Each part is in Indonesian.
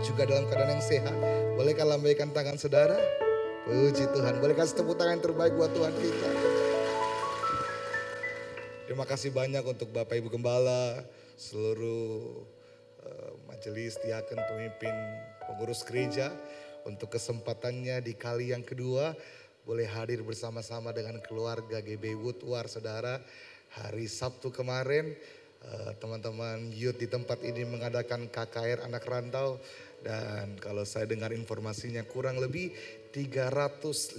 juga dalam keadaan yang sehat. Bolehkah lambaikan tangan saudara? Puji Tuhan. Boleh kasih tepuk tangan yang terbaik buat Tuhan kita. Terima kasih banyak untuk Bapak Ibu Gembala, seluruh majelis, diaken, pemimpin, pengurus gereja. Untuk kesempatannya di kali yang kedua, boleh hadir bersama-sama dengan keluarga GB Woodward saudara. Hari Sabtu kemarin, teman-teman youth di tempat ini mengadakan KKR anak rantau. Dan kalau saya dengar informasinya kurang lebih 350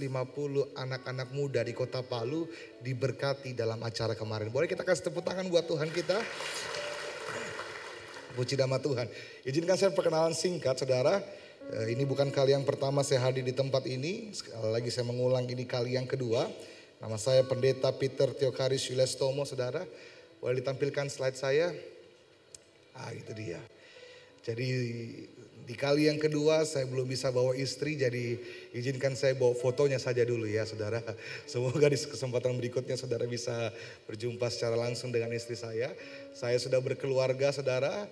anak-anak muda di kota Palu diberkati dalam acara kemarin. Boleh kita kasih tepuk tangan buat Tuhan kita? Puji nama Tuhan. Izinkan saya perkenalan singkat saudara. Ini bukan kali yang pertama saya hadir di tempat ini. Sekali lagi saya mengulang, ini kali yang kedua. Nama saya Pendeta Peter Theocharis Yulestomo saudara. Boleh ditampilkan slide saya? Itu dia. Jadi di kali yang kedua saya belum bisa bawa istri, jadi izinkan saya bawa fotonya saja dulu ya saudara. Semoga di kesempatan berikutnya saudara bisa berjumpa secara langsung dengan istri saya. Saya sudah berkeluarga saudara,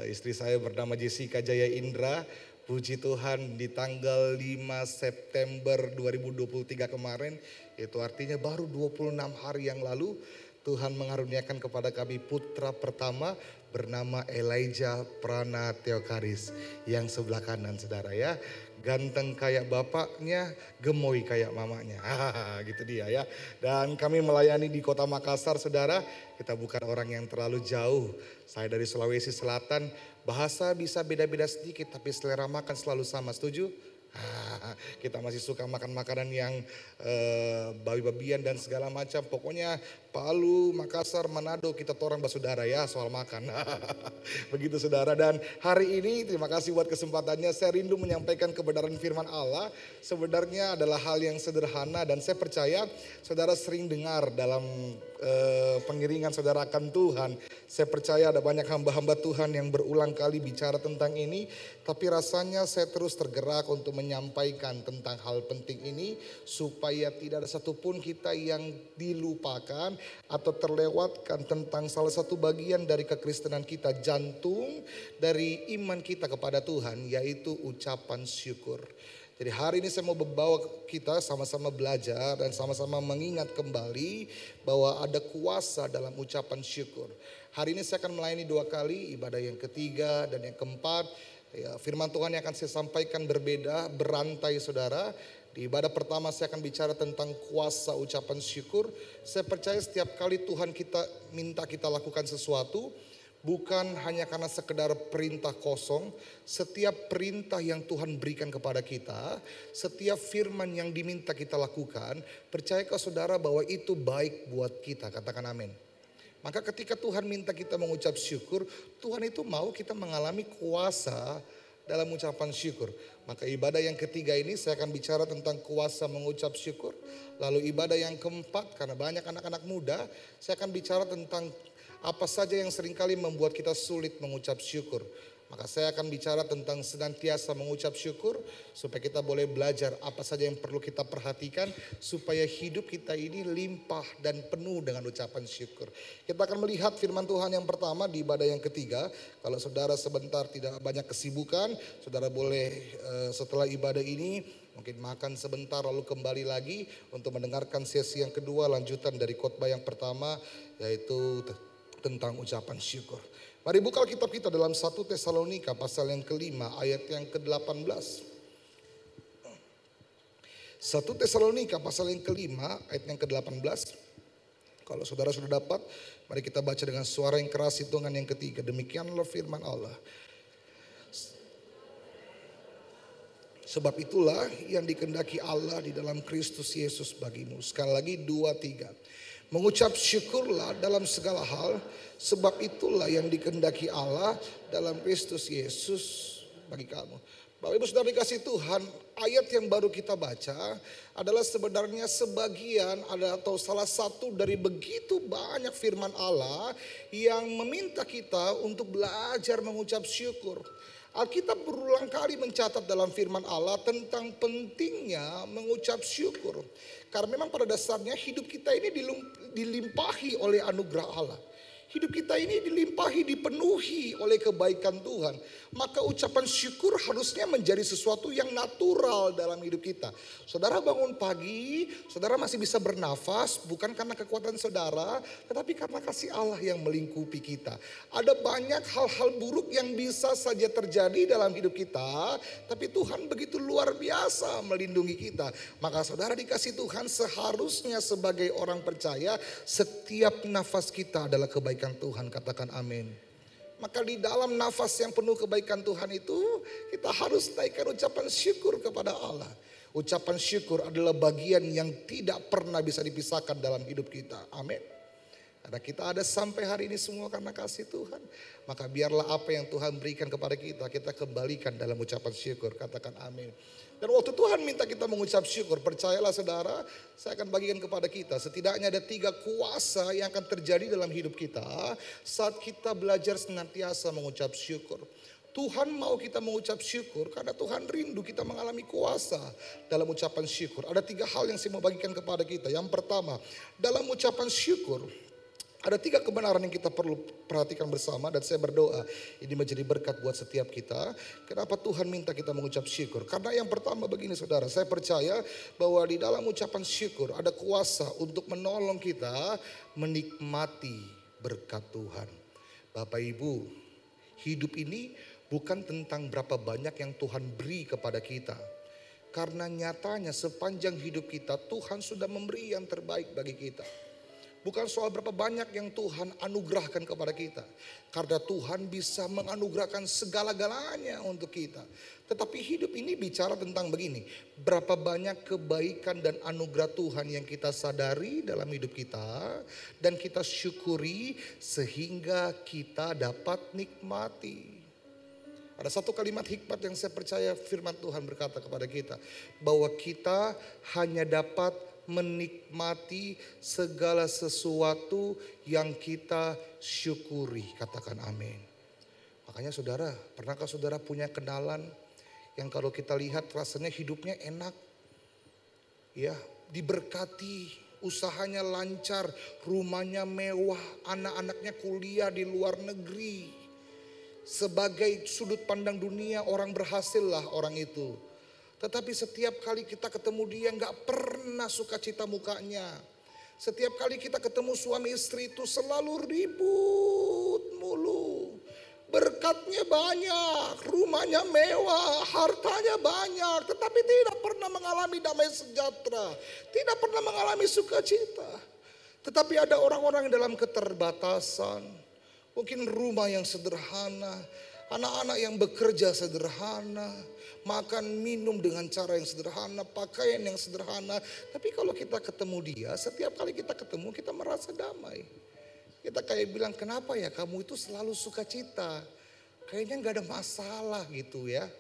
istri saya bernama Jessica Jaya Indra. Puji Tuhan di tanggal 5 September 2023 kemarin, itu artinya baru 26 hari yang lalu, Tuhan mengaruniakan kepada kami putra pertama bernama Elijah Prana Theocharis. Yang sebelah kanan saudara ya. Ganteng kayak bapaknya, gemoy kayak mamanya. Gitu dia ya. Dan kami melayani di kota Makassar saudara. Kita bukan orang yang terlalu jauh. Saya dari Sulawesi Selatan. Bahasa bisa beda-beda sedikit tapi selera makan selalu sama, setuju? Kita masih suka makan makanan yang babi-babian dan segala macam. Pokoknya Palu, Makassar, Manado kita torang bersaudara ya soal makan. Begitu saudara. Dan hari ini terima kasih buat kesempatannya. Saya rindu menyampaikan kebenaran firman Allah. Sebenarnya adalah hal yang sederhana dan saya percaya saudara sering dengar dalam pengiringan saudara akan Tuhan. Saya percaya ada banyak hamba-hamba Tuhan yang berulang kali bicara tentang ini. Tapi rasanya saya terus tergerak untuk menyampaikan tentang hal penting ini. Supaya tidak ada satupun kita yang dilupakan atau terlewatkan tentang salah satu bagian dari kekristenan kita. Jantung dari iman kita kepada Tuhan, yaitu ucapan syukur. Jadi hari ini saya mau membawa kita sama-sama belajar dan sama-sama mengingat kembali bahwa ada kuasa dalam ucapan syukur. Hari ini saya akan melayani 2 kali, ibadah yang ketiga dan yang keempat. Ya, firman Tuhan yang akan saya sampaikan berbeda, berantai saudara. Di ibadah pertama saya akan bicara tentang kuasa ucapan syukur. Saya percaya setiap kali Tuhan kita minta kita lakukan sesuatu, bukan hanya karena sekedar perintah kosong. Setiap perintah yang Tuhan berikan kepada kita, setiap firman yang diminta kita lakukan, percayakah saudara bahwa itu baik buat kita? Katakan amin. Maka ketika Tuhan minta kita mengucap syukur, Tuhan itu mau kita mengalami kuasa dalam ucapan syukur. Maka ibadah yang ketiga ini saya akan bicara tentang kuasa mengucap syukur. Lalu ibadah yang keempat, karena banyak anak-anak muda, saya akan bicara tentang apa saja yang seringkali membuat kita sulit mengucap syukur. Maka saya akan bicara tentang senantiasa mengucap syukur supaya kita boleh belajar apa saja yang perlu kita perhatikan supaya hidup kita ini limpah dan penuh dengan ucapan syukur. Kita akan melihat firman Tuhan yang pertama di ibadah yang ketiga. Kalau saudara sebentar tidak banyak kesibukan, saudara boleh setelah ibadah ini mungkin makan sebentar lalu kembali lagi untuk mendengarkan sesi yang kedua lanjutan dari khotbah yang pertama, yaitu tentang ucapan syukur. Mari buka Alkitab kita dalam 1 Tesalonika pasal yang ke-5 ayat yang ke-18. 1 Tesalonika pasal yang ke-5 ayat yang ke-18. Kalau saudara sudah dapat, mari kita baca dengan suara yang keras hitungan yang ketiga. Demikianlah firman Allah. Sebab itulah yang dikehendaki Allah di dalam Kristus Yesus bagimu. Sekali lagi 2, 3. Mengucap syukurlah dalam segala hal, sebab itulah yang dikehendaki Allah dalam Kristus Yesus bagi kamu. Bapak Ibu Saudara dikasih Tuhan, ayat yang baru kita baca adalah sebenarnya sebagian atau salah satu dari begitu banyak firman Allah yang meminta kita untuk belajar mengucap syukur. Alkitab berulang kali mencatat dalam firman Allah tentang pentingnya mengucap syukur. Karena memang pada dasarnya hidup kita ini dilimpahi oleh anugerah Allah. Hidup kita ini dilimpahi, dipenuhi oleh kebaikan Tuhan. Maka ucapan syukur harusnya menjadi sesuatu yang natural dalam hidup kita. Saudara bangun pagi, saudara masih bisa bernafas bukan karena kekuatan saudara, tetapi karena kasih Allah yang melingkupi kita. Ada banyak hal-hal buruk yang bisa saja terjadi dalam hidup kita, tapi Tuhan begitu luar biasa melindungi kita. Maka saudara dikasih Tuhan, seharusnya sebagai orang percaya setiap nafas kita adalah kebaikan Tuhan, katakan amin. Maka di dalam nafas yang penuh kebaikan Tuhan itu, kita harus naikkan ucapan syukur kepada Allah. Ucapan syukur adalah bagian yang tidak pernah bisa dipisahkan dalam hidup kita. Amin. Karena kita ada sampai hari ini semua karena kasih Tuhan. Maka biarlah apa yang Tuhan berikan kepada kita, kita kembalikan dalam ucapan syukur. Katakan amin. Dan waktu Tuhan minta kita mengucap syukur, percayalah saudara, saya akan bagikan kepada kita. Setidaknya ada 3 kuasa yang akan terjadi dalam hidup kita saat kita belajar senantiasa mengucap syukur. Tuhan mau kita mengucap syukur karena Tuhan rindu kita mengalami kuasa dalam ucapan syukur. Ada 3 hal yang saya mau bagikan kepada kita. Yang pertama, dalam ucapan syukur, ada 3 kebenaran yang kita perlu perhatikan bersama, dan saya berdoa ini menjadi berkat buat setiap kita. Kenapa Tuhan minta kita mengucap syukur? Karena yang pertama begini saudara, saya percaya bahwa di dalam ucapan syukur ada kuasa untuk menolong kita menikmati berkat Tuhan. Bapak Ibu, hidup ini bukan tentang berapa banyak yang Tuhan beri kepada kita. Karena nyatanya sepanjang hidup kita Tuhan sudah memberi yang terbaik bagi kita. Bukan soal berapa banyak yang Tuhan anugerahkan kepada kita. Karena Tuhan bisa menganugerahkan segala-galanya untuk kita. Tetapi hidup ini bicara tentang begini. Berapa banyak kebaikan dan anugerah Tuhan yang kita sadari dalam hidup kita. Dan kita syukuri sehingga kita dapat nikmati. Ada satu kalimat hikmat yang saya percaya firman Tuhan berkata kepada kita. Bahwa kita hanya dapat menikmati segala sesuatu yang kita syukuri. Katakan amin. Makanya saudara, pernahkah saudara punya kenalan yang kalau kita lihat rasanya hidupnya enak, ya, diberkati, usahanya lancar, rumahnya mewah, anak-anaknya kuliah di luar negeri. Sebagai sudut pandang dunia orang berhasil lah orang itu. Tetapi setiap kali kita ketemu dia gak pernah sukacita mukanya. Setiap kali kita ketemu suami istri itu selalu ribut mulu. Berkatnya banyak, rumahnya mewah, hartanya banyak. Tetapi tidak pernah mengalami damai sejahtera. Tidak pernah mengalami sukacita. Tetapi ada orang-orang yang dalam keterbatasan. Mungkin rumah yang sederhana. Anak-anak yang bekerja sederhana, makan minum dengan cara yang sederhana, pakaian yang sederhana. Tapi kalau kita ketemu dia, setiap kali kita ketemu kita merasa damai. Kita kayak bilang, kenapa ya kamu itu selalu sukacita? Kayaknya gak ada masalah gitu ya.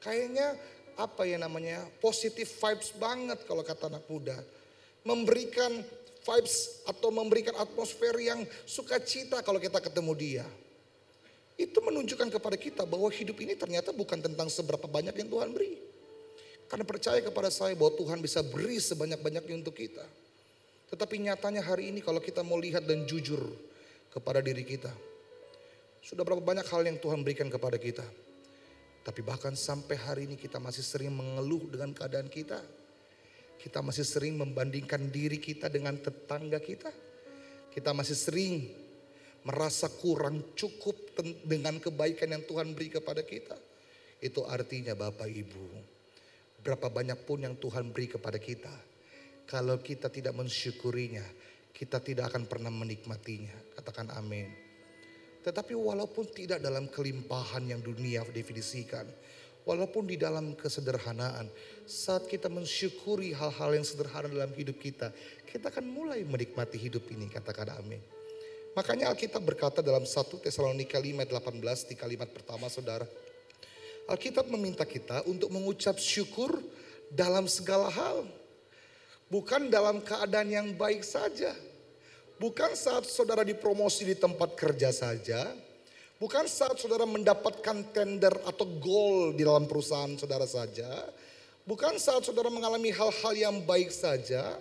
Kayaknya apa ya namanya, positive vibes banget kalau kata anak muda. Memberikan vibes atau memberikan atmosfer yang sukacita kalau kita ketemu dia. Itu menunjukkan kepada kita bahwa hidup ini ternyata bukan tentang seberapa banyak yang Tuhan beri. Karena percaya kepada saya bahwa Tuhan bisa beri sebanyak-banyaknya untuk kita. Tetapi nyatanya hari ini kalau kita mau lihat dan jujur kepada diri kita. Sudah berapa banyak hal yang Tuhan berikan kepada kita. Tapi bahkan sampai hari ini kita masih sering mengeluh dengan keadaan kita. Kita masih sering membandingkan diri kita dengan tetangga kita. Kita masih sering merasa kurang cukup dengan kebaikan yang Tuhan beri kepada kita. Itu artinya Bapak Ibu, berapa banyak pun yang Tuhan beri kepada kita, kalau kita tidak mensyukurinya, kita tidak akan pernah menikmatinya. Katakan amin. Tetapi walaupun tidak dalam kelimpahan yang dunia definisikan, walaupun di dalam kesederhanaan, saat kita mensyukuri hal-hal yang sederhana dalam hidup kita, kita akan mulai menikmati hidup ini. Katakan amin. Makanya Alkitab berkata dalam 1 Tesalonika 5:18 di kalimat pertama saudara. Alkitab meminta kita untuk mengucap syukur dalam segala hal. Bukan dalam keadaan yang baik saja. Bukan saat saudara dipromosi di tempat kerja saja. Bukan saat saudara mendapatkan tender atau goal di dalam perusahaan saudara saja. Bukan saat saudara mengalami hal-hal yang baik saja.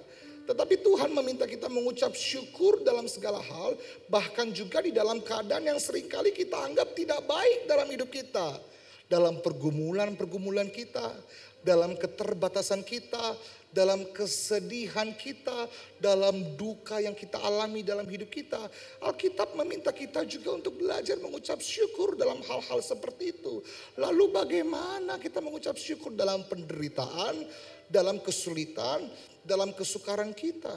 Tetapi Tuhan meminta kita mengucap syukur dalam segala hal, bahkan juga di dalam keadaan yang seringkali kita anggap tidak baik dalam hidup kita. Dalam pergumulan-pergumulan kita, dalam keterbatasan kita, dalam kesedihan kita, dalam duka yang kita alami dalam hidup kita. Alkitab meminta kita juga untuk belajar mengucap syukur dalam hal-hal seperti itu. Lalu bagaimana kita mengucap syukur dalam penderitaan, dalam kesulitan, dalam kesukaran kita?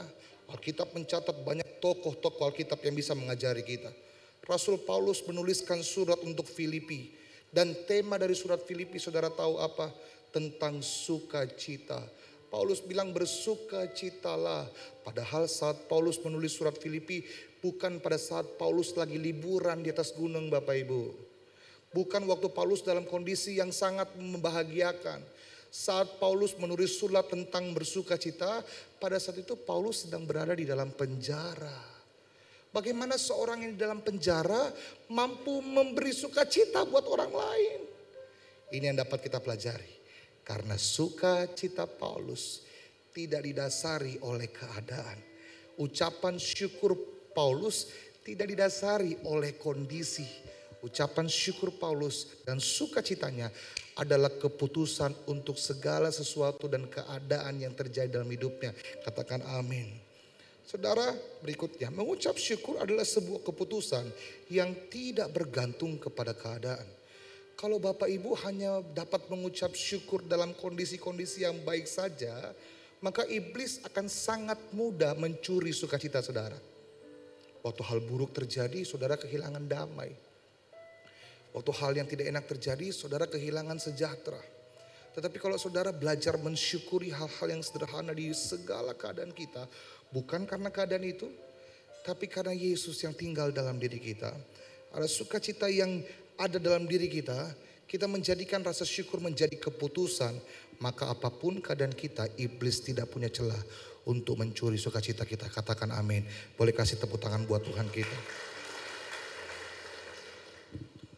Alkitab mencatat banyak tokoh-tokoh Alkitab yang bisa mengajari kita. Rasul Paulus menuliskan surat untuk Filipi. Dan tema dari surat Filipi saudara tahu apa? Tentang sukacita. Paulus bilang bersukacitalah. Padahal saat Paulus menulis surat Filipi bukan pada saat Paulus lagi liburan di atas gunung Bapak Ibu. Bukan waktu Paulus dalam kondisi yang sangat membahagiakan. Saat Paulus menulis surat tentang bersukacita, pada saat itu Paulus sedang berada di dalam penjara. Bagaimana seorang yang di dalam penjara mampu memberi sukacita buat orang lain? Ini yang dapat kita pelajari. Karena sukacita Paulus tidak didasari oleh keadaan. Ucapan syukur Paulus tidak didasari oleh kondisi. Ucapan syukur Paulus dan sukacitanya adalah keputusan untuk segala sesuatu dan keadaan yang terjadi dalam hidupnya. Katakan amin. Saudara, berikutnya, mengucap syukur adalah sebuah keputusan yang tidak bergantung kepada keadaan. Kalau Bapak Ibu hanya dapat mengucap syukur dalam kondisi-kondisi yang baik saja, maka iblis akan sangat mudah mencuri sukacita saudara. Waktu hal buruk terjadi, saudara kehilangan damai. Waktu hal yang tidak enak terjadi, saudara kehilangan sejahtera. Tetapi kalau saudara belajar mensyukuri hal-hal yang sederhana di segala keadaan kita, bukan karena keadaan itu, tapi karena Yesus yang tinggal dalam diri kita. Ada sukacita yang ada dalam diri kita, kita menjadikan rasa syukur menjadi keputusan. Maka apapun keadaan kita, iblis tidak punya celah untuk mencuri sukacita kita. Katakan amin. Boleh kasih tepuk tangan buat Tuhan kita.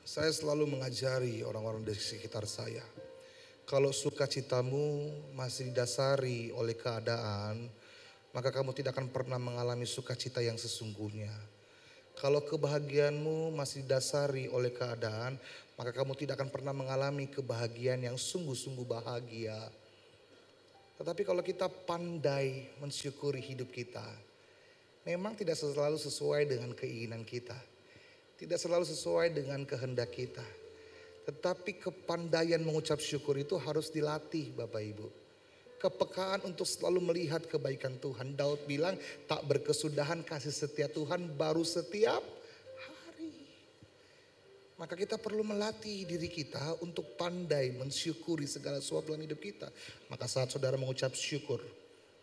Saya selalu mengajari orang-orang di sekitar saya. Kalau sukacitamu masih didasari oleh keadaan, maka kamu tidak akan pernah mengalami sukacita yang sesungguhnya. Kalau kebahagiaanmu masih didasari oleh keadaan, maka kamu tidak akan pernah mengalami kebahagiaan yang sungguh-sungguh bahagia. Tetapi kalau kita pandai mensyukuri hidup kita, memang tidak selalu sesuai dengan keinginan kita. Tidak selalu sesuai dengan kehendak kita. Tetapi kepandaian mengucap syukur itu harus dilatih Bapak Ibu. Kepekaan untuk selalu melihat kebaikan Tuhan. Daud bilang tak berkesudahan kasih setia Tuhan baru setiap hari. Maka kita perlu melatih diri kita untuk pandai mensyukuri segala sesuatu dalam hidup kita. Maka saat saudara mengucap syukur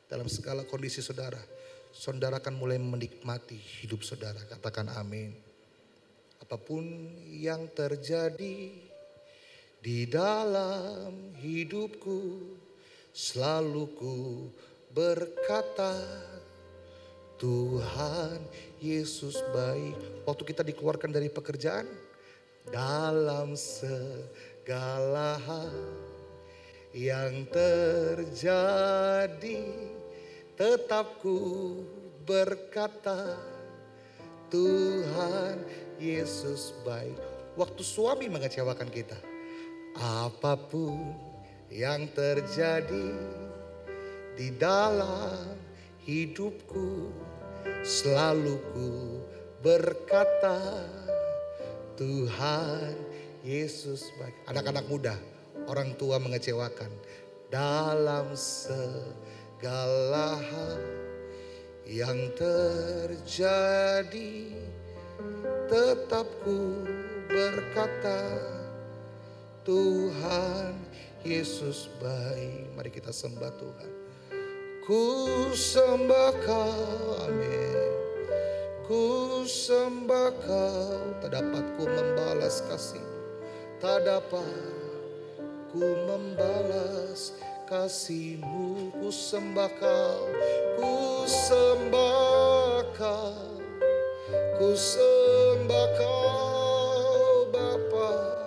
dalam segala kondisi saudara, saudara akan mulai menikmati hidup saudara. Katakan amin. Apapun yang terjadi di dalam hidupku, selalu ku berkata Tuhan Yesus baik. Waktu kita dikeluarkan dari pekerjaan, dalam segala hal yang terjadi, tetap ku berkata Tuhan Yesus baik. Waktu suami mengecewakan kita, apapun yang terjadi di dalam hidupku, selalu ku berkata Tuhan Yesus baik. Anak-anak muda, orang tua mengecewakan, dalam segala hal yang terjadi, tetap ku berkata Tuhan Yesus baik. Mari kita sembah Tuhan. Ku sembah Kau, amin. Ku sembah Kau, tak dapat ku membalas kasih, tak dapat ku membalas kasih-Mu. Ku sembah Kau, ku sembah Kau, ku sembah Kau Bapa.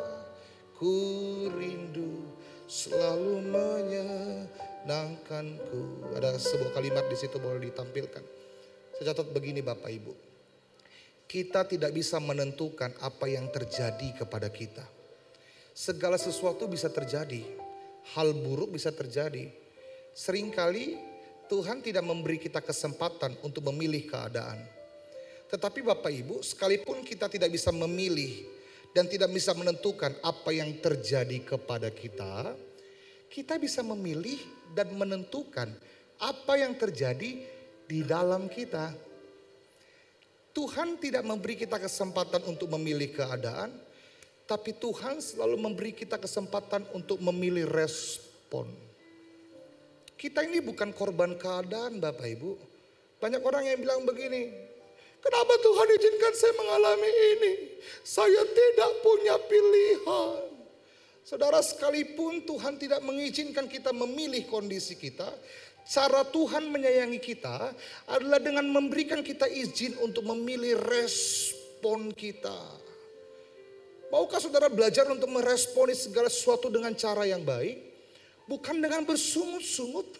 Ku rindu selalu menyenangkanku. Ada sebuah satu kalimat di situ boleh ditampilkan. Saya catat begini Bapak Ibu. Kita tidak bisa menentukan apa yang terjadi kepada kita. Segala sesuatu bisa terjadi. Hal buruk bisa terjadi. Seringkali Tuhan tidak memberi kita kesempatan untuk memilih keadaan. Tetapi Bapak Ibu, sekalipun kita tidak bisa memilih dan tidak bisa menentukan apa yang terjadi kepada kita, kita bisa memilih dan menentukan apa yang terjadi di dalam kita. Tuhan tidak memberi kita kesempatan untuk memilih keadaan, tapi Tuhan selalu memberi kita kesempatan untuk memilih respon. Kita ini bukan korban keadaan Bapak Ibu. Banyak orang yang bilang begini, kenapa Tuhan izinkan saya mengalami ini? Saya tidak punya pilihan. Saudara, sekalipun Tuhan tidak mengizinkan kita memilih kondisi kita, cara Tuhan menyayangi kita adalah dengan memberikan kita izin untuk memilih respon kita. Maukah saudara belajar untuk meresponi segala sesuatu dengan cara yang baik? Bukan dengan bersungut-sungut,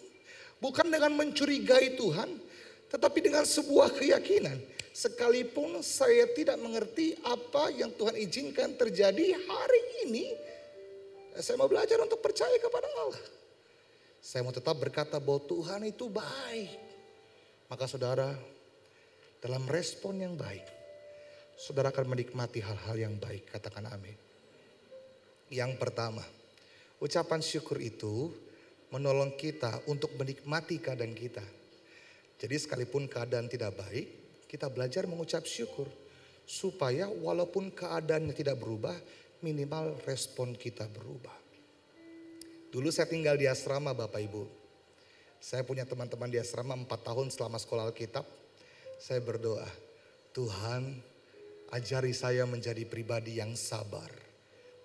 bukan dengan mencurigai Tuhan, tetapi dengan sebuah keyakinan. Sekalipun saya tidak mengerti apa yang Tuhan izinkan terjadi hari ini, saya mau belajar untuk percaya kepada Allah. Saya mau tetap berkata bahwa Tuhan itu baik. Maka saudara, dalam respon yang baik, saudara akan menikmati hal-hal yang baik. Katakan amin. Yang pertama, ucapan syukur itu menolong kita untuk menikmati keadaan kita. Jadi sekalipun keadaan tidak baik, kita belajar mengucap syukur. Supaya walaupun keadaannya tidak berubah, minimal respon kita berubah. Dulu saya tinggal di asrama Bapak Ibu. Saya punya teman-teman di asrama 4 tahun selama sekolah Alkitab. Saya berdoa, Tuhan ajari saya menjadi pribadi yang sabar.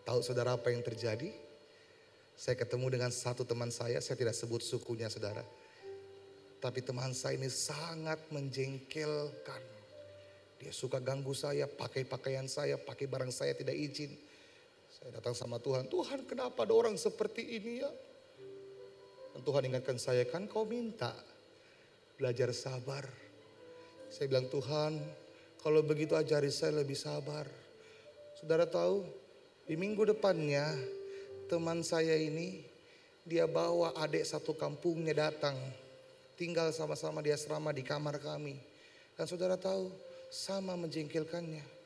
Tahu saudara apa yang terjadi? Saya ketemu dengan satu teman saya tidak sebut sukunya saudara. Tapi teman saya ini sangat menjengkelkan. Dia suka ganggu saya, pakai pakaian saya, pakai barang saya tidak izin. Saya datang sama Tuhan, Tuhan kenapa ada orang seperti ini ya? Dan Tuhan ingatkan saya, kan kau minta belajar sabar. Saya bilang, Tuhan kalau begitu ajari saya lebih sabar. Saudara tahu, di minggu depannya teman saya ini, dia bawa adik satu kampungnya datang. Tinggal sama-sama di asrama di kamar kami. Dan saudara tahu, sama menjengkelkannya.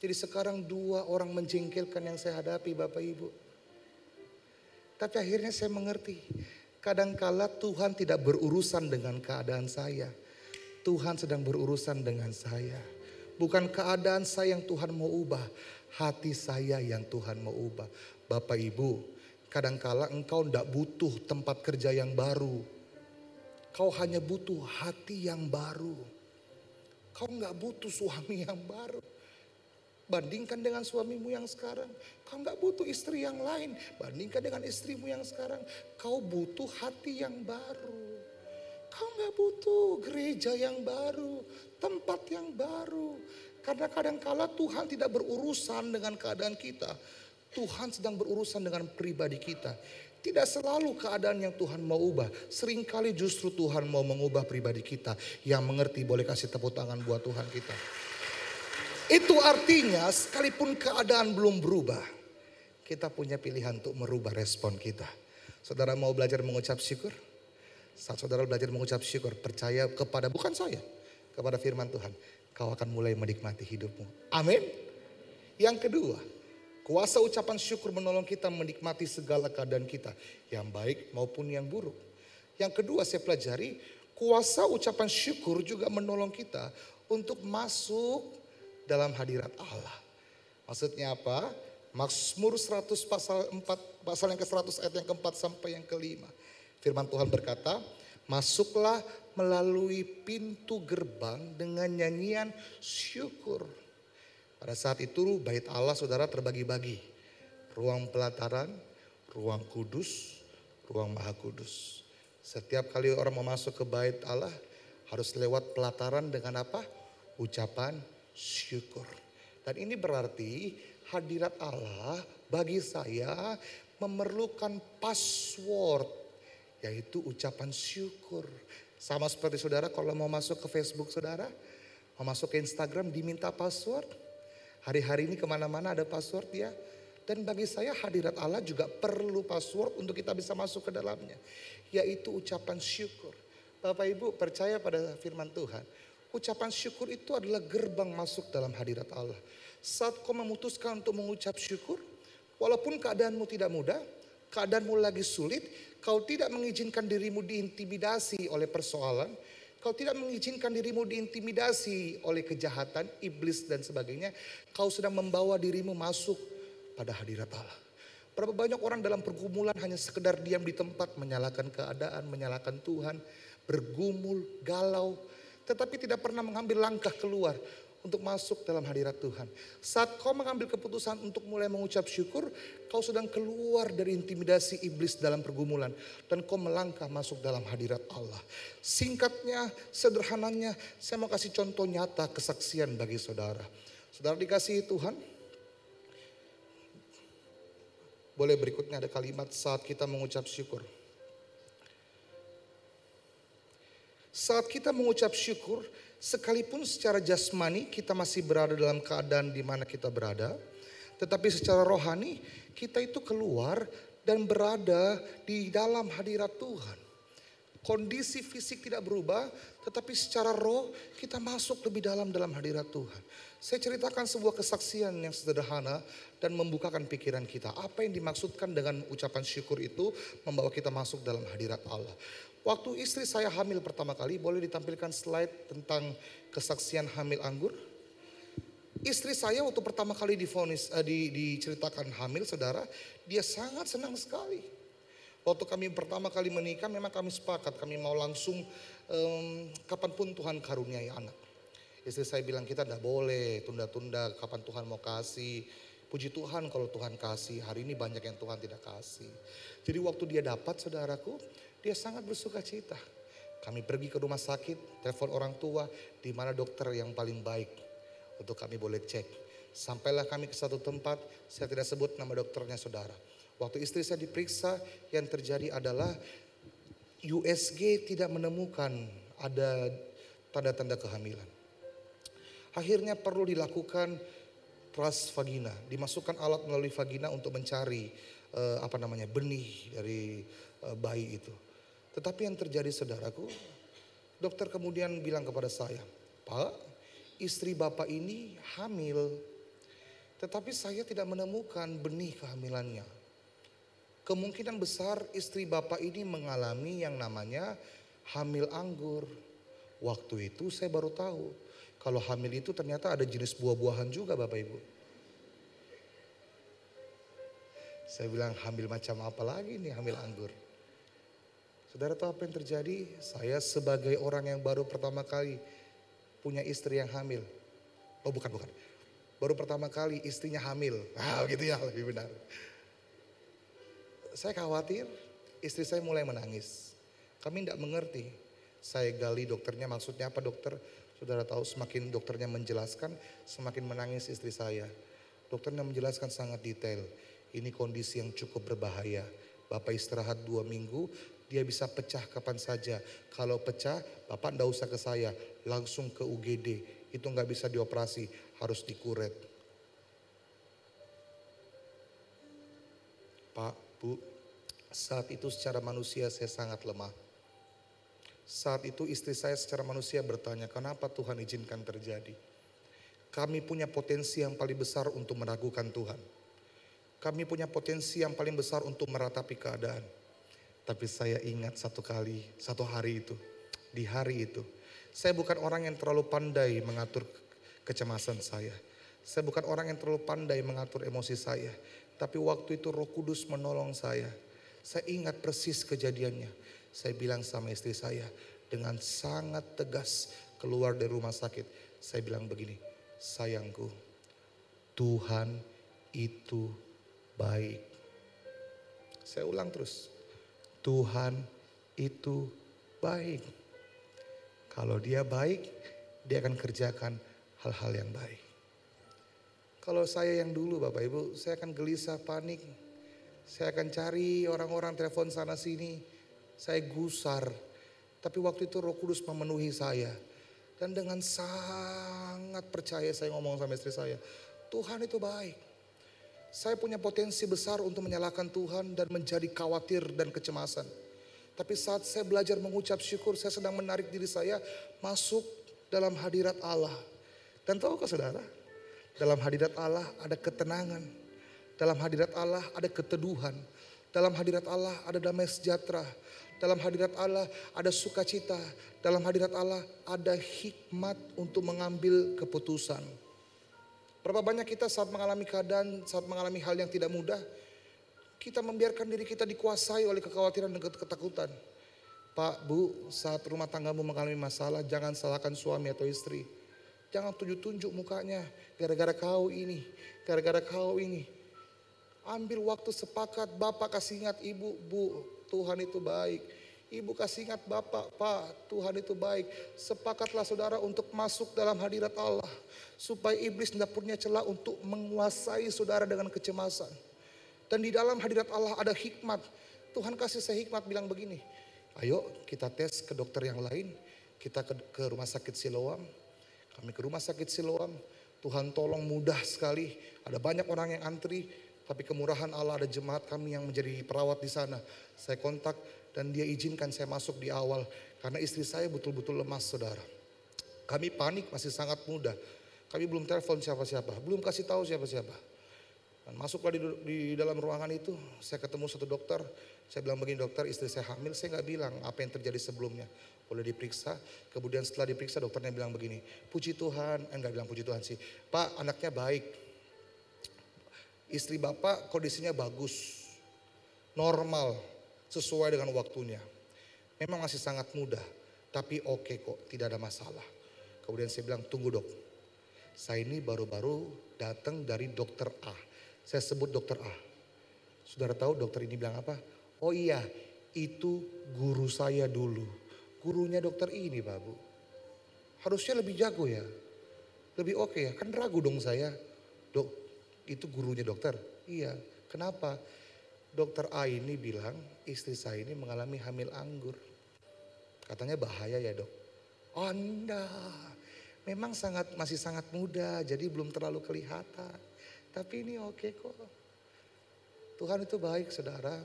Jadi sekarang 2 orang menjengkelkan yang saya hadapi Bapak Ibu. Tapi akhirnya saya mengerti. Kadangkala Tuhan tidak berurusan dengan keadaan saya. Tuhan sedang berurusan dengan saya. Bukan keadaan saya yang Tuhan mau ubah. Hati saya yang Tuhan mau ubah. Bapak Ibu, kadangkala engkau tidak butuh tempat kerja yang baru. Kau hanya butuh hati yang baru. Kau nggak butuh suami yang baru. Bandingkan dengan suamimu yang sekarang. Kau nggak butuh istri yang lain. Bandingkan dengan istrimu yang sekarang. Kau butuh hati yang baru. Kau nggak butuh gereja yang baru. Tempat yang baru. Karena kadangkala Tuhan tidak berurusan dengan keadaan kita. Tuhan sedang berurusan dengan pribadi kita. Tidak selalu keadaan yang Tuhan mau ubah. Seringkali justru Tuhan mau mengubah pribadi kita. Yang mengerti boleh kasih tepuk tangan buat Tuhan kita. Itu artinya sekalipun keadaan belum berubah, kita punya pilihan untuk merubah respon kita. Saudara mau belajar mengucap syukur? Saat saudara belajar mengucap syukur, percaya kepada, bukan saya, kepada firman Tuhan. Kau akan mulai menikmati hidupmu. Amin. Yang kedua, kuasa ucapan syukur menolong kita menikmati segala keadaan kita. Yang baik maupun yang buruk. Yang kedua saya pelajari, kuasa ucapan syukur juga menolong kita untuk masuk dalam hadirat Allah. Maksudnya apa? Mazmur 100 pasal 4, pasal yang ke-100 ayat yang ke-4 sampai yang ke-5. Firman Tuhan berkata, masuklah melalui pintu gerbang dengan nyanyian syukur. Pada saat itu bait Allah saudara terbagi-bagi. Ruang pelataran, ruang kudus, ruang maha kudus. Setiap kali orang mau masuk ke bait Allah harus lewat pelataran dengan apa? Ucapan syukur. Dan ini berarti hadirat Allah bagi saya memerlukan password, yaitu ucapan syukur. Sama seperti saudara kalau mau masuk ke Facebook saudara, mau masuk ke Instagram diminta password. Hari-hari ini kemana-mana ada password ya. Dan bagi saya hadirat Allah juga perlu password untuk kita bisa masuk ke dalamnya. Yaitu ucapan syukur. Bapak Ibu percaya pada firman Tuhan. Ucapan syukur itu adalah gerbang masuk dalam hadirat Allah. Saat kau memutuskan untuk mengucap syukur, walaupun keadaanmu tidak mudah, keadaanmu lagi sulit, kau tidak mengizinkan dirimu diintimidasi oleh persoalan, kau tidak mengizinkan dirimu diintimidasi oleh kejahatan, iblis dan sebagainya. Kau sedang membawa dirimu masuk pada hadirat Allah. Berapa banyak orang dalam pergumulan hanya sekedar diam di tempat, menyalahkan keadaan, menyalahkan Tuhan, bergumul, galau, tetapi tidak pernah mengambil langkah keluar untuk masuk dalam hadirat Tuhan. Saat kau mengambil keputusan untuk mulai mengucap syukur, kau sedang keluar dari intimidasi iblis dalam pergumulan. Dan kau melangkah masuk dalam hadirat Allah. Singkatnya, sederhananya, saya mau kasih contoh nyata kesaksian bagi saudara. Saudara dikasihi Tuhan. Boleh berikutnya ada kalimat saat kita mengucap syukur. Saat kita mengucap syukur, sekalipun secara jasmani kita masih berada dalam keadaan di mana kita berada, tetapi secara rohani kita itu keluar dan berada di dalam hadirat Tuhan. Kondisi fisik tidak berubah, tetapi secara roh kita masuk lebih dalam hadirat Tuhan. Saya ceritakan sebuah kesaksian yang sederhana dan membukakan pikiran kita. Apa yang dimaksudkan dengan ucapan syukur itu membawa kita masuk dalam hadirat Allah. Waktu istri saya hamil pertama kali, boleh ditampilkan slide tentang kesaksian hamil anggur. Istri saya waktu pertama kali diceritakan hamil saudara, dia sangat senang sekali. Waktu kami pertama kali menikah memang kami sepakat, kami mau langsung kapanpun Tuhan karuniai anak. Istri saya bilang kita tidak boleh tunda-tunda kapan Tuhan mau kasih. Puji Tuhan kalau Tuhan kasih, hari ini banyak yang Tuhan tidak kasih. Jadi waktu dia dapat saudaraku, dia sangat bersuka cita. Kami pergi ke rumah sakit, telepon orang tua, di mana dokter yang paling baik untuk kami boleh cek. Sampailah kami ke satu tempat, saya tidak sebut nama dokternya saudara. Waktu istri saya diperiksa, yang terjadi adalah USG tidak menemukan ada tanda-tanda kehamilan. Akhirnya perlu dilakukan transvagina, dimasukkan alat melalui vagina untuk mencari benih dari bayi itu. Tetapi yang terjadi saudaraku, dokter kemudian bilang kepada saya, Pak, istri bapak ini hamil, tetapi saya tidak menemukan benih kehamilannya. Kemungkinan besar istri bapak ini mengalami yang namanya hamil anggur. Waktu itu saya baru tahu, kalau hamil itu ternyata ada jenis buah-buahan juga Bapak Ibu. Saya bilang hamil macam apa lagi nih hamil anggur. Saudara tahu apa yang terjadi? Saya sebagai orang yang baru pertama kali punya istri yang hamil. Oh bukan. Baru pertama kali istrinya hamil. Gitu ya lebih benar. Saya khawatir istri saya mulai menangis. Kami tidak mengerti. Saya gali dokternya maksudnya apa dokter. Saudara tahu semakin dokternya menjelaskan semakin menangis istri saya. Dokternya menjelaskan sangat detail. Ini kondisi yang cukup berbahaya. Bapak istirahat 2 minggu. Dia bisa pecah kapan saja. Kalau pecah, Bapak enggak usah ke saya, langsung ke UGD. Itu enggak bisa dioperasi, harus dikuret. Pak, Bu, saat itu secara manusia saya sangat lemah. Saat itu istri saya secara manusia bertanya, kenapa Tuhan izinkan terjadi? Kami punya potensi yang paling besar untuk meragukan Tuhan. Kami punya potensi yang paling besar untuk meratapi keadaan. Tapi saya ingat satu hari itu, di hari itu. Saya bukan orang yang terlalu pandai mengatur kecemasan saya. Saya bukan orang yang terlalu pandai mengatur emosi saya. Tapi waktu itu Roh Kudus menolong saya. Saya ingat persis kejadiannya. Saya bilang sama istri saya dengan sangat tegas keluar dari rumah sakit. Saya bilang begini, sayangku, Tuhan itu baik. Saya ulang terus. Tuhan itu baik. Kalau dia baik, dia akan kerjakan hal-hal yang baik. Kalau saya yang dulu Bapak Ibu, saya akan gelisah, panik. Saya akan cari orang-orang telepon sana sini. Saya gusar. Tapi waktu itu Roh Kudus memenuhi saya. Dan dengan sangat percaya saya ngomong sama istri saya, Tuhan itu baik. Saya punya potensi besar untuk menyalahkan Tuhan dan menjadi khawatir dan kecemasan. Tapi saat saya belajar mengucap syukur, saya sedang menarik diri saya masuk dalam hadirat Allah. Dan tahukah saudara, dalam hadirat Allah ada ketenangan. Dalam hadirat Allah ada keteduhan. Dalam hadirat Allah ada damai sejahtera. Dalam hadirat Allah ada sukacita. Dalam hadirat Allah ada hikmat untuk mengambil keputusan. Berapa banyak kita saat mengalami keadaan, saat mengalami hal yang tidak mudah, kita membiarkan diri kita dikuasai oleh kekhawatiran dan ketakutan. Pak, Bu, saat rumah tanggamu mengalami masalah, jangan salahkan suami atau istri. Jangan tunjuk-tunjuk mukanya, gara-gara kau ini, gara-gara kau ini. Ambil waktu sepakat, Bapak kasih ingat Ibu, Bu, Tuhan itu baik. Ibu kasih ingat Bapak, Pak, Tuhan itu baik. Sepakatlah saudara untuk masuk dalam hadirat Allah. Supaya iblis tidak punya celah untuk menguasai saudara dengan kecemasan. Dan di dalam hadirat Allah ada hikmat. Tuhan kasih saya hikmat bilang begini. Ayo kita tes ke dokter yang lain. Kita ke rumah sakit Siloam. Kami ke rumah sakit Siloam. Tuhan tolong mudah sekali. Ada banyak orang yang antri. Tapi kemurahan Allah ada jemaat kami yang menjadi perawat di sana. Saya kontak dan dia izinkan saya masuk di awal. Karena istri saya betul-betul lemas saudara. Kami panik masih sangat muda. Kami belum telepon siapa-siapa. Belum kasih tahu siapa-siapa. Dan masuklah di dalam ruangan itu. Saya ketemu satu dokter. Saya bilang begini, dokter, istri saya hamil. Saya gak bilang apa yang terjadi sebelumnya. Boleh diperiksa. Kemudian setelah diperiksa dokternya bilang begini. Puji Tuhan. Enggak bilang puji Tuhan sih. Pak, anaknya baik. Istri Bapak kondisinya bagus, normal, sesuai dengan waktunya. Memang masih sangat muda, tapi oke kok, tidak ada masalah. Kemudian saya bilang, tunggu dok. Saya ini baru-baru datang dari dokter A. Saya sebut dokter A. Saudara tahu dokter ini bilang apa? Oh iya, itu guru saya dulu. Gurunya dokter ini Pak Bu. Harusnya lebih jago ya. Lebih oke ya, kan ragu dong saya. Dok, itu gurunya dokter? Iya, kenapa? Dokter A ini bilang istri saya ini mengalami hamil anggur. Katanya bahaya ya dok. Oh enggak, memang masih sangat muda jadi belum terlalu kelihatan. Tapi ini oke kok. Tuhan itu baik saudara.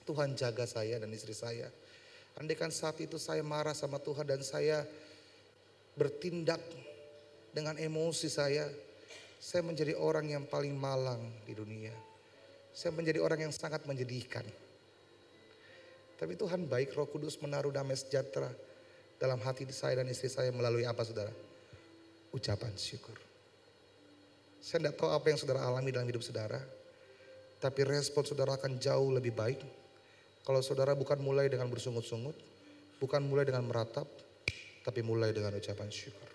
Tuhan jaga saya dan istri saya. Andaikan saat itu saya marah sama Tuhan dan saya bertindak dengan emosi saya menjadi orang yang paling malang di dunia. Saya menjadi orang yang sangat menyedihkan. Tapi Tuhan baik, Roh Kudus menaruh damai sejahtera dalam hati saya dan istri saya melalui apa saudara? Ucapan syukur. Saya tidak tahu apa yang saudara alami dalam hidup saudara. Tapi respon saudara akan jauh lebih baik. Kalau saudara bukan mulai dengan bersungut-sungut. Bukan mulai dengan meratap. Tapi mulai dengan ucapan syukur.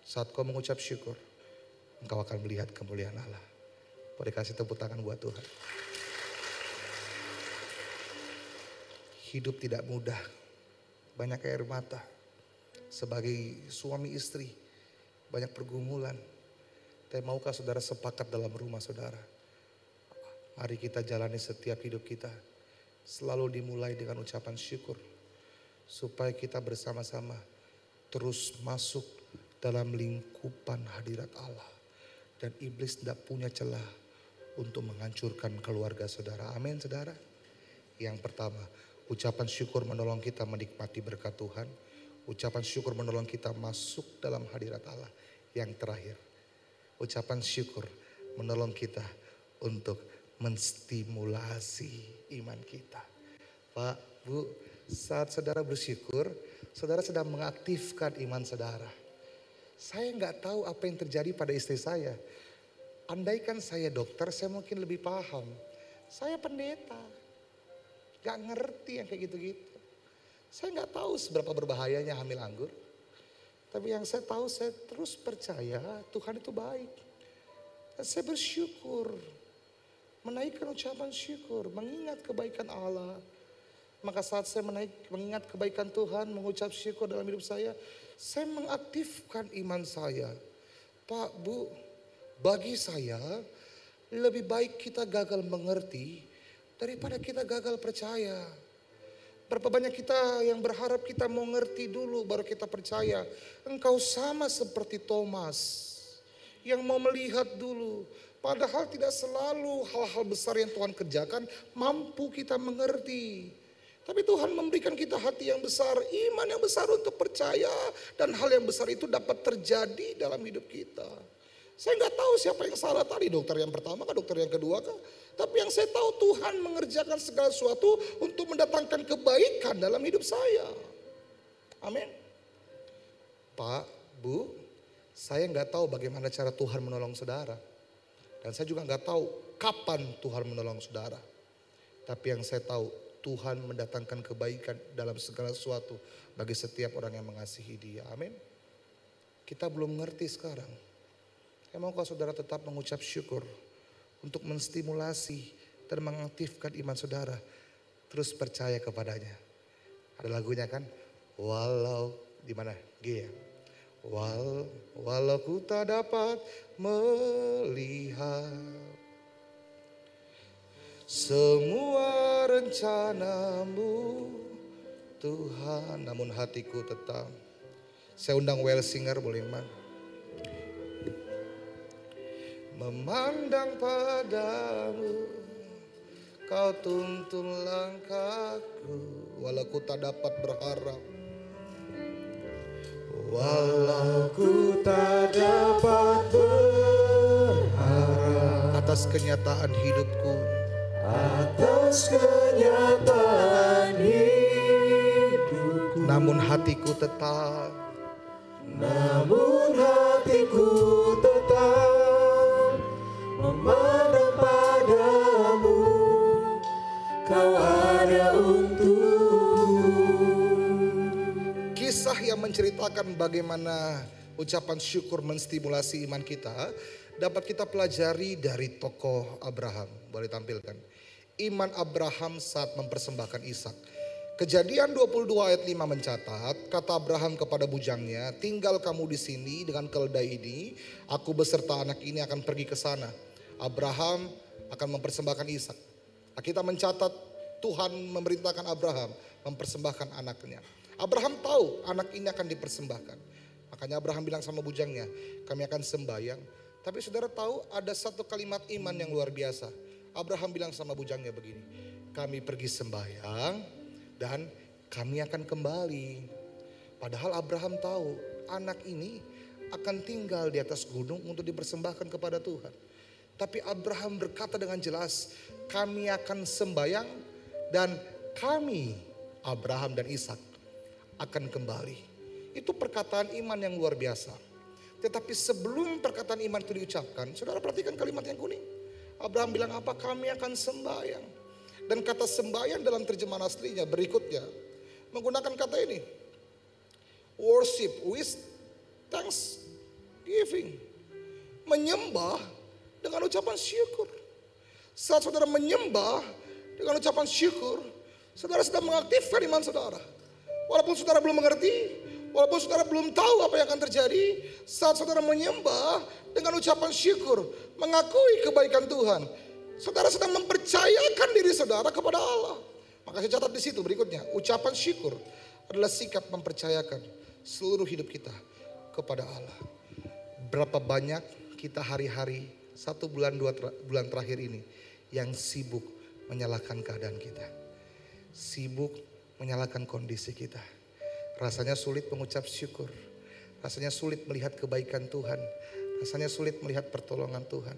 Saat kau mengucap syukur, engkau akan melihat kemuliaan Allah. Boleh kasih tepuk tangan buat Tuhan. Hidup tidak mudah. Banyak air mata. Sebagai suami istri, banyak pergumulan. Tapi maukah saudara sepakat dalam rumah saudara? Mari kita jalani setiap hidup kita. Selalu dimulai dengan ucapan syukur. Supaya kita bersama-sama terus masuk dalam lingkupan hadirat Allah. Dan iblis tidak punya celah untuk menghancurkan keluarga saudara. Amin saudara. Yang pertama, ucapan syukur menolong kita menikmati berkat Tuhan. Ucapan syukur menolong kita masuk dalam hadirat Allah. Yang terakhir, ucapan syukur menolong kita untuk menstimulasi iman kita. Pak, Bu, saat saudara bersyukur, saudara sedang mengaktifkan iman saudara. Saya nggak tahu apa yang terjadi pada istri saya. Andaikan saya dokter, saya mungkin lebih paham. Saya pendeta, nggak ngerti yang kayak gitu-gitu. Saya nggak tahu seberapa berbahayanya hamil anggur. Tapi yang saya tahu, saya terus percaya Tuhan itu baik. Dan saya bersyukur, menaikkan ucapan syukur, mengingat kebaikan Allah. Maka saat saya mengingat kebaikan Tuhan, mengucap syukur dalam hidup saya mengaktifkan iman saya. Pak, Bu, bagi saya lebih baik kita gagal mengerti daripada kita gagal percaya. Berapa banyak kita yang berharap kita mau ngerti dulu baru kita percaya. Engkau sama seperti Thomas yang mau melihat dulu. Padahal tidak selalu hal-hal besar yang Tuhan kerjakan mampu kita mengerti. Tapi Tuhan memberikan kita hati yang besar, iman yang besar untuk percaya. Dan hal yang besar itu dapat terjadi dalam hidup kita. Saya nggak tahu siapa yang salah tadi, dokter yang pertama kah, dokter yang kedua kah. Tapi yang saya tahu Tuhan mengerjakan segala sesuatu untuk mendatangkan kebaikan dalam hidup saya. Amin. Pak, Bu, saya nggak tahu bagaimana cara Tuhan menolong saudara. Dan saya juga nggak tahu kapan Tuhan menolong saudara. Tapi yang saya tahu, Tuhan mendatangkan kebaikan dalam segala sesuatu bagi setiap orang yang mengasihi Dia. Amin. Kita belum ngerti sekarang. Saya mau kalau saudara tetap mengucap syukur untuk menstimulasi dan mengaktifkan iman saudara. Terus percaya kepadanya. Ada lagunya kan? Walau, di mana? G ya. Walau ku tak dapat melihat semua rencanamu Tuhan, namun hatiku tetap. Saya undang well singer, boleh man? Memandang padamu, kau tuntun langkahku. Walau ku tak dapat berharap, walau ku tak dapat berharap atas kenyataan hidupku, atas kenyataan hidupku, namun hatiku tetap, namun hatiku tetap memandang padamu, kau ada untukku. Kisah yang menceritakan bagaimana ucapan syukur menstimulasi iman kita dapat kita pelajari dari tokoh Abraham. Boleh tampilkan. Iman Abraham saat mempersembahkan Ishak. Kejadian 22 ayat 5 mencatat, kata Abraham kepada bujangnya, tinggal kamu di sini dengan keledai ini, aku beserta anak ini akan pergi ke sana. Abraham akan mempersembahkan Ishak. Kita mencatat Tuhan memerintahkan Abraham mempersembahkan anaknya. Abraham tahu anak ini akan dipersembahkan. Makanya Abraham bilang sama bujangnya, kami akan sembahyang. Tapi saudara tahu ada satu kalimat iman yang luar biasa. Abraham bilang sama bujangnya begini, kami pergi sembahyang dan kami akan kembali. Padahal Abraham tahu anak ini akan tinggal di atas gunung untuk dipersembahkan kepada Tuhan. Tapi Abraham berkata dengan jelas, kami akan sembahyang dan kami, Abraham dan Ishak, akan kembali. Itu perkataan iman yang luar biasa. Tetapi sebelum perkataan iman itu diucapkan, saudara perhatikan kalimat yang kuning. Abraham bilang apa? Kami akan sembahyang. Dan kata sembahyang dalam terjemahan aslinya berikutnya menggunakan kata ini, worship with thanksgiving. Menyembah dengan ucapan syukur. Saat saudara menyembah dengan ucapan syukur, saudara sedang mengaktifkan iman saudara. Walaupun saudara belum mengerti, walaupun saudara belum tahu apa yang akan terjadi, saat saudara menyembah dengan ucapan syukur, mengakui kebaikan Tuhan, saudara sedang mempercayakan diri saudara kepada Allah. Maka saya catat di situ berikutnya, ucapan syukur adalah sikap mempercayakan seluruh hidup kita kepada Allah. Berapa banyak kita hari-hari 1 bulan 2 bulan terakhir ini yang sibuk menyalahkan keadaan kita, sibuk menyalahkan kondisi kita. Rasanya sulit mengucap syukur, rasanya sulit melihat kebaikan Tuhan, rasanya sulit melihat pertolongan Tuhan.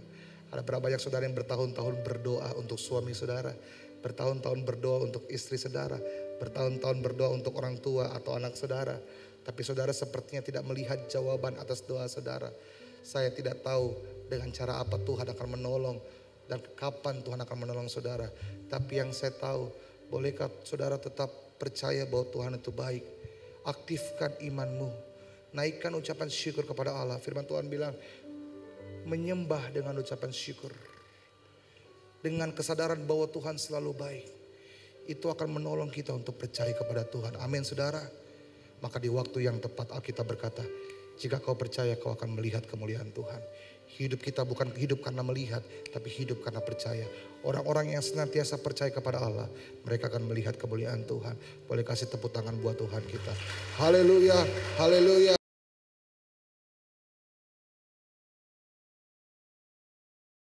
Ada berapa banyak saudara yang bertahun-tahun berdoa untuk suami saudara, bertahun-tahun berdoa untuk istri saudara, bertahun-tahun berdoa untuk orang tua atau anak saudara. Tapi saudara sepertinya tidak melihat jawaban atas doa saudara. Saya tidak tahu dengan cara apa Tuhan akan menolong dan kapan Tuhan akan menolong saudara. Tapi yang saya tahu, bolehkah saudara tetap percaya bahwa Tuhan itu baik? Aktifkan imanmu, naikkan ucapan syukur kepada Allah. Firman Tuhan bilang, menyembah dengan ucapan syukur, dengan kesadaran bahwa Tuhan selalu baik, itu akan menolong kita untuk percaya kepada Tuhan. Amin saudara. Maka di waktu yang tepat Alkitab berkata, Jika kau percaya, kau akan melihat kemuliaan Tuhan. Hidup kita bukan hidup karena melihat, tapi hidup karena percaya. Orang-orang yang senantiasa percaya kepada Allah, mereka akan melihat kemuliaan Tuhan. Boleh kasih tepuk tangan buat Tuhan kita. Haleluya, haleluya.